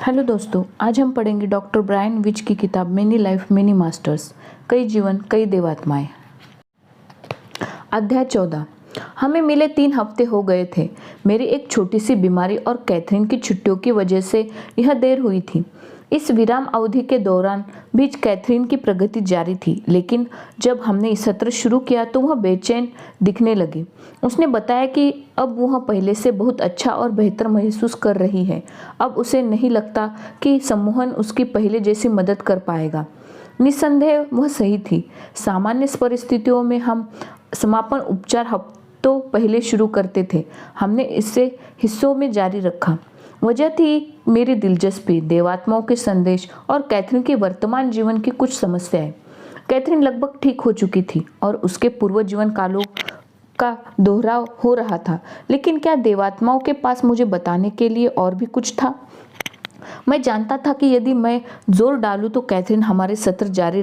Hello दोस्तों, आज हम पढ़ेंगे डॉक्टर ब्रायन विच की किताब मेनी लाइफ मेनी मास्टर्स, कई जीवन कई देवात्माएं। अध्याय 14। हमें मिले 3 हफ्ते हो गए थे। मेरी एक छोटी सी बीमारी और कैथरीन की छुट्टियों की वजह से यह देर हुई थी। इस विराम अवधि के दौरान भी कैथरीन की प्रगति जारी थी, लेकिन जब हमने इस सत्र शुरू किया तो वह बेचैन दिखने लगी। उसने बताया कि अब वह पहले से बहुत अच्छा और बेहतर महसूस कर रही है। अब उसे नहीं लगता कि सम्मोहन उसकी पहले जैसी मदद कर पाएगा। निस्संदेह वह सही थी। सामान्य परिस्थितियों में हम समापन उपचार हफ्तों पहले शुरू करते थे। हमने इसे हिस्सों में जारी रखा। वजह थी मेरी दिलचस्पी, देवात्माओं के संदेश और कैथरीन के वर्तमान जीवन की कुछ समस्याएं। कैथरीन लगभग ठीक हो चुकी थी और उसके पूर्व जीवन कालों का दोहराव हो रहा था, लेकिन क्या देवात्माओं के पास मुझे बताने के लिए और भी कुछ था? मैं जानता था कि यदि मैं जोर डालूं तो कैथरीन हमारे सत्र जारी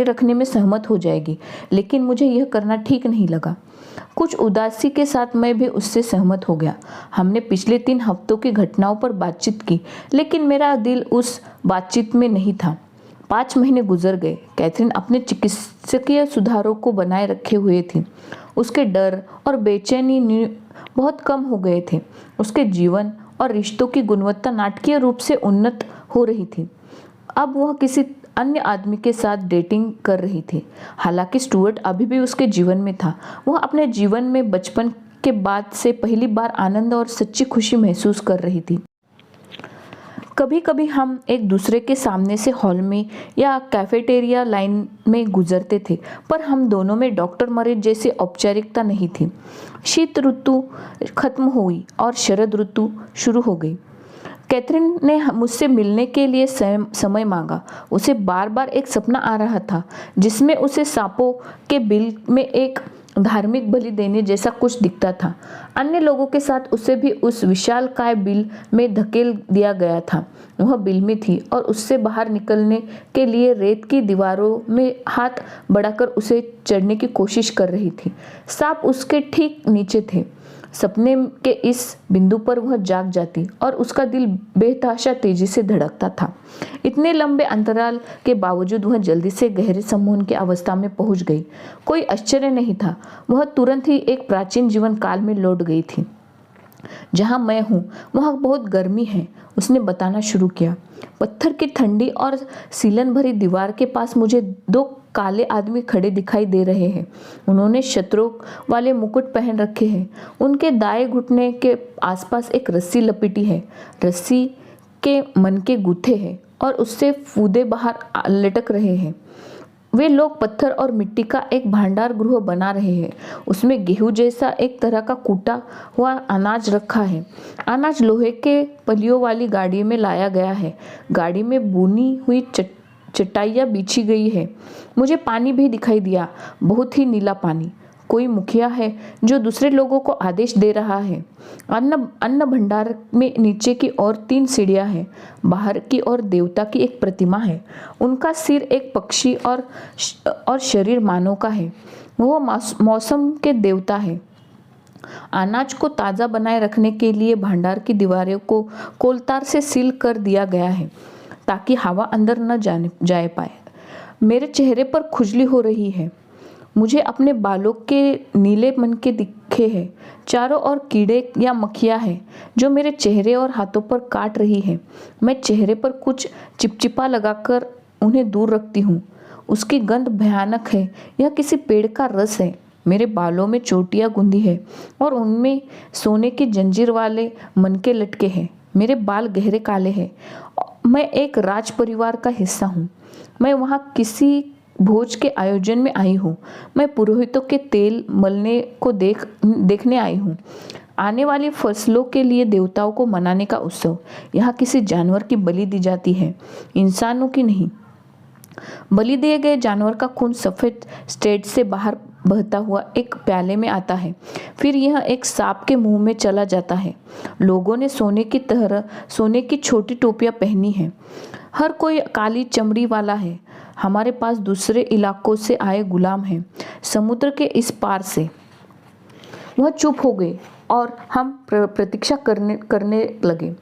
रखने में सहमत हो जाएगी, लेकिन मुझे यह करना ठीक नहीं लगा। कुछ उदासी के साथ मैं भी उससे सहमत हो गया। हमने पिछले 3 हफ्तों की घटनाओं पर बातचीत की, लेकिन मेरा दिल उस बातचीत में नहीं था। 5 महीने गुजर गए। कैथरीन अपने चिकित्सकीय सुधारों को बनाए रखे हुए थी। उसके डर और बेचैनी बहुत कम हो गए थे। उसके जीवन और रिश्तों की गुणवत्ता नाटकीय रूप से उन्नत हो रही थी। अब वह किसी अन्य आदमी के साथ डेटिंग कर रही थी। हालांकि स्टुअर्ट अभी भी उसके जीवन में था। वह अपने जीवन में बचपन के बाद से पहली बार आनंद और सच्ची खुशी महसूस कर रही थी। कभी कभी हम एक दूसरे के सामने से हॉल में या कैफेटेरिया लाइन में गुजरते थे, पर हम दोनों में डॉक्टर मरीज जैसी औपचारिकता नहीं थी। शीत ऋतु खत्म हुई और शरद ऋतु शुरू हो गई। कैथरीन ने मुझसे मिलने के लिए समय मांगा। उसे बार बार एक सपना आ रहा था जिसमें उसे सांपों के बिल में एक धार्मिक बलि देने जैसा कुछ दिखता था। अन्य लोगों के साथ उसे भी उस विशालकाय बिल में धकेल दिया गया था। वह बिल में थी और उससे बाहर निकलने के लिए रेत की दीवारों में हाथ बढ़ाकर उसे चढ़ने की कोशिश कर रही थी। सांप उसके ठीक नीचे थे। सपने के इस बिंदु पर वह जाग जाती और उसका दिल बेतहाशा तेजी से धड़कता था। इतने लंबे अंतराल के बावजूद वह जल्दी से गहरे सम्मोहन की अवस्था में पहुंच गई। कोई आश्चर्य नहीं था। वह तुरंत ही एक प्राचीन जीवन काल में लौट गई थी। जहां मैं हूं वहां बहुत गर्मी है, उसने बताना शुरू किया। पत्थर की ठंडी और सीलन भरी दीवार के पास मुझे 2 काले आदमी खड़े दिखाई दे रहे हैं। उन्होंने शत्रुओं वाले मुकुट पहन रखे हैं। उनके दाएं घुटने के आसपास एक रस्सी लपेटी है। रस्सी के मनके गूथे हैं और उससे फूदे बाहर लटक रहे हैं। वे लोग पत्थर और मिट्टी का एक भंडार गृह बना रहे हैं। उसमें गेहूं जैसा एक तरह का कूटा हुआ अनाज रखा है। अनाज लोहे के पलियों वाली गाड़ी में लाया गया है। गाड़ी में बुनी हुई चटाइयाँ बिछी गई है। मुझे पानी भी दिखाई दिया, बहुत ही नीला पानी। कोई मुखिया है जो दूसरे लोगों को आदेश दे रहा है। अन्न भंडार में नीचे की ओर 3 सीढ़ियां हैं। बाहर की ओर देवता की एक प्रतिमा है। उनका सिर एक पक्षी और शरीर मानव का है। वो मौसम के देवता है। अनाज को ताज़ा बनाए रखने के लिए भंडार की दीवारों को कोलतार से सील कर दिया गया है ताकि हवा अंदर न जाए पाए। मेरे चेहरे पर खुजली हो रही है। मुझे अपने बालों के नीले मनके दिखे हैं। चारों ओर कीड़े या मक्खियाँ हैं जो मेरे चेहरे और हाथों पर काट रही है। मैं चेहरे पर कुछ चिपचिपा लगाकर उन्हें दूर रखती हूँ। उसकी गंध भयानक है। यह किसी पेड़ का रस है। मेरे बालों में चोटियाँ गुंदी है और उनमें सोने की जंजीर वाले मनके लटके हैं। मेरे बाल गहरे काले हैं। मैं एक राज परिवार का हिस्सा हूँ। मैं वहाँ किसी भोज के आयोजन में आई हूँ। मैं पुरोहितों के तेल मलने को देखने आई हूँ। आने वाली फसलों के लिए देवताओं को मनाने का उत्सव। यहाँ किसी जानवर की बलि दी जाती है, इंसानों की नहीं। बलि दिए गए जानवर का खून सफेद स्टेट से बाहर बहता हुआ एक प्याले में आता है। फिर यह एक सांप के मुंह में चला जाता है। लोगों ने सोने की छोटी टोपियां पहनी हैं। हर कोई काली चमड़ी वाला है। हमारे पास दूसरे इलाकों से आए गुलाम हैं, समुद्र के इस पार से। वह चुप हो गए और हम प्रतीक्षा करने लगे।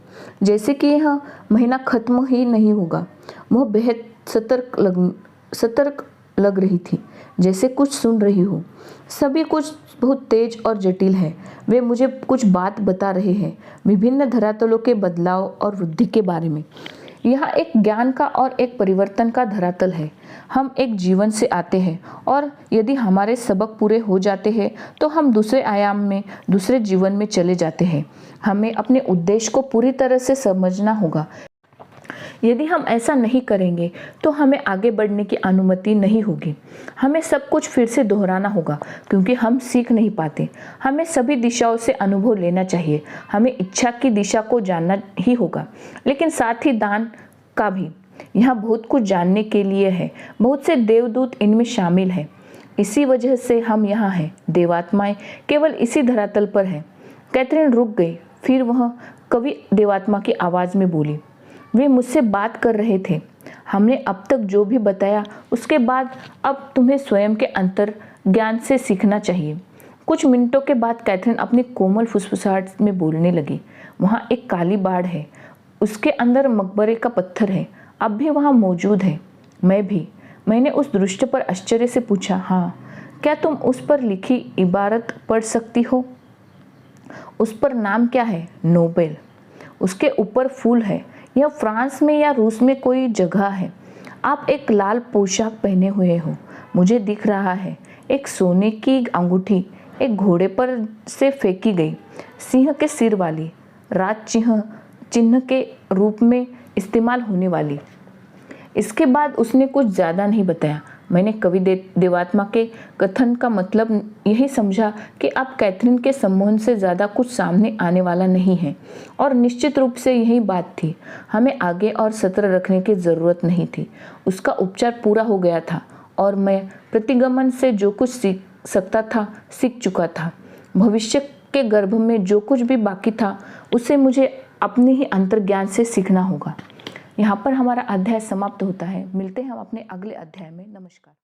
जैसे कि यह महीना खत्म ही नहीं होगा। वह बेहद सतर्क लग रही थी, जैसे कुछ सुन रही हो। सभी कुछ बहुत तेज और जटिल है। वे मुझे कुछ बात बता रहे हैं, विभिन्न धरातलों के बदलाव और वृद्धि के बारे में। यह एक ज्ञान का और एक परिवर्तन का धरातल है। हम एक जीवन से आते हैं और यदि हमारे सबक पूरे हो जाते हैं तो हम दूसरे आयाम में, दूसरे जीवन में चले जाते हैं। हमें अपने उद्देश्य को पूरी तरह से समझना होगा। यदि हम ऐसा नहीं करेंगे तो हमें आगे बढ़ने की अनुमति नहीं होगी। हमें सब कुछ फिर से दोहराना होगा क्योंकि हम सीख नहीं पाते। हमें सभी दिशाओं से अनुभव लेना चाहिए। हमें इच्छा की दिशा को जानना ही होगा, लेकिन साथ ही दान का भी। यहाँ बहुत कुछ जानने के लिए है। बहुत से देवदूत इनमें शामिल हैं। इसी वजह से हम यहाँ हैं। देवात्माएं केवल इसी धरातल पर हैं। कैथरीन रुक गई। फिर वह कवि देवात्मा की आवाज़ में बोली, वे मुझसे बात कर रहे थे। हमने अब तक जो भी बताया उसके बाद अब तुम्हें स्वयं के अंतर ज्ञान से सीखना चाहिए। कुछ मिनटों के बाद कैथरीन अपनी कोमल फुसफुसाहट में बोलने लगी, वहाँ एक काली बाड़ है। उसके अंदर मकबरे का पत्थर है, अब भी वहाँ मौजूद है। मैं भी। मैंने उस दृष्टि पर आश्चर्य से पूछा, हाँ, क्या तुम उस पर लिखी इबारत पढ़ सकती हो? उस पर नाम क्या है? नोबेल। उसके ऊपर फूल है। यह फ्रांस में या रूस में कोई जगह है। आप एक लाल पोशाक पहने हुए हो, मुझे दिख रहा है। एक सोने की अंगूठी एक घोड़े पर से फेंकी गई, सिंह के सिर वाली, राज चिन्ह के रूप में इस्तेमाल होने वाली। इसके बाद उसने कुछ ज़्यादा नहीं बताया। मैंने कवि देवात्मा के कथन का मतलब यही समझा कि अब कैथरीन के संबंध से ज़्यादा कुछ सामने आने वाला नहीं है, और निश्चित रूप से यही बात थी। हमें आगे और सत्र रखने की ज़रूरत नहीं थी। उसका उपचार पूरा हो गया था और मैं प्रतिगमन से जो कुछ सीख सकता था सीख चुका था। भविष्य के गर्भ में जो कुछ भी बाकी था उसे मुझे अपने ही अंतर्ज्ञान से सीखना होगा। यहाँ पर हमारा अध्याय समाप्त होता है। मिलते हैं हम अपने अगले अध्याय में। नमस्कार।